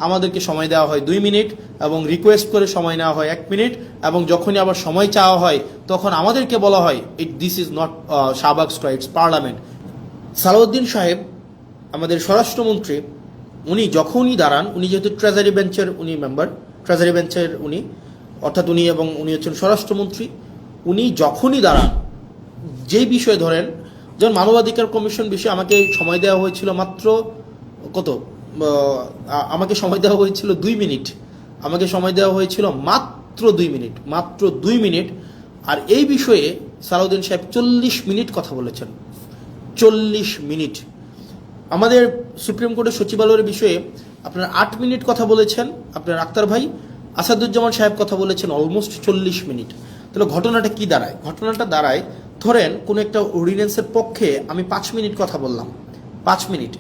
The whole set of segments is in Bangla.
আমাদেরকে সময় দেওয়া হয় 2 মিনিট এবং রিকোয়েস্ট করে সময় নেওয়া হয় 1 মিনিট এবং যখনই আবার সময় চাওয়া হয় তখন আমাদেরকে বলা হয় this is not Shahbag streets parliament. Salauddin সাহেব আমাদের স্বরাষ্ট্রমন্ত্রী, উনি যখনই দাঁড়ান, উনি যেহেতু ট্রেজারি বেঞ্চের উনি মেম্বার, ট্রেজারি বেঞ্চের উনি অর্থাৎ উনি এবং উনি হচ্ছেন স্বরাষ্ট্রমন্ত্রী, উনি যখনই দাঁড়ান যেই বিষয়ে ধরেন, যেমন মানবাধিকার কমিশন বিষয়ে আমাকে সময় দেওয়া হয়েছিল মাত্র আমাকে সময় দেওয়া হয়েছিল 2 মিনিট, আমাকে সময় দেওয়া হয়েছিল মাত্র 2 মিনিট। আর এই বিষয়ে সালাউদ্দিন সাহেব 40 মিনিট কথা বলেছেন, 40 মিনিট। আমাদের সুপ্রিম কোর্টের সচিবালয়ের বিষয়ে আপনার 8 মিনিট কথা বলেছেন আপনার আক্তার ভাই, আসাদুজ্জামান সাহেব কথা বলেছেন অলমোস্ট 40 মিনিট। তাহলে ঘটনাটা কি দাঁড়ায়? ঘটনাটা দাঁড়ায়, ধরেন কোনো একটা অর্ডিন্যান্সের পক্ষে আমি 5 মিনিট কথা বললাম, 5 মিনিট,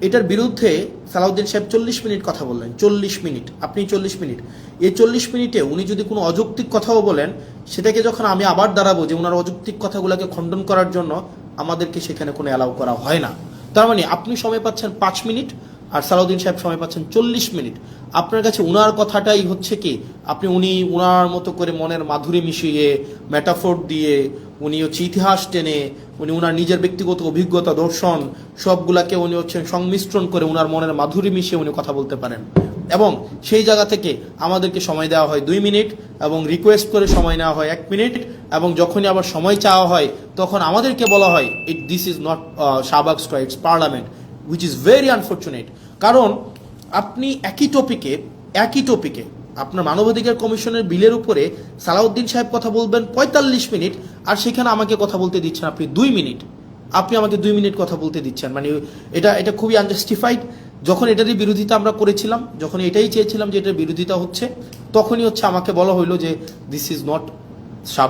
এটার বিরুদ্ধে সালাউদ্দিন সাহেব 40 মিনিট কথা বললেন। 40 মিনিট, আপনি 40 মিনিট, এই 40 মিনিটে উনি যদি কোনো অযৌক্তিক কথাও বলেন, সেটাকে যখন আমি আবার দাঁড়াবো যে ওনার অযৌক্তিক কথাগুলোকে খণ্ডন করার জন্য, আমাদেরকে সেখানে কোনো অ্যালাউ করা হয় না। তার মানে আপনি সময় পাচ্ছেন 5 মিনিট আর সালাউদ্দিন সাহেব সময় পাচ্ছেন 40 মিনিট। আপনার কাছে উনার কথাটাই হচ্ছে কি, উনি উনার মতো করে মনের মাধুরী মিশিয়ে, মেটাফোর দিয়ে, উনি হচ্ছে ইতিহাস টেনে, উনি উনার নিজের ব্যক্তিগত অভিজ্ঞতা, দর্শন সবগুলাকে উনি হচ্ছেন সংমিশ্রণ করে উনার মনের মাধুরী মিশিয়ে উনি কথা বলতে পারেন। এবং সেই জায়গা থেকে আমাদেরকে সময় দেওয়া হয় 2 মিনিট এবং রিকোয়েস্ট করে সময় নেওয়া হয় 1 মিনিট এবং যখনই আবার সময় চাওয়া হয় তখন আমাদেরকে বলা হয় this is not Shahbag streets parliament, which is very unfortunate. কারণ আপনি একই টপিকে আপনার মানবাধিকার কমিশনের বিলের উপরে সালাউদ্দিন সাহেব কথা বলবেন 45 মিনিট, আর সেখানে আমাকে কথা বলতে দিচ্ছেন আপনি 2 মিনিট, আপনি আমাকে 2 মিনিট কথা বলতে দিচ্ছেন। মানে এটা খুবই আনজাস্টিফাইড। যখন এটারই বিরোধিতা আমরা করেছিলাম, যখন এটাই চেয়েছিলাম যে এটার বিরোধিতা হচ্ছে, তখনই হচ্ছে আমাকে বলা হইলো যে দিস ইজ নট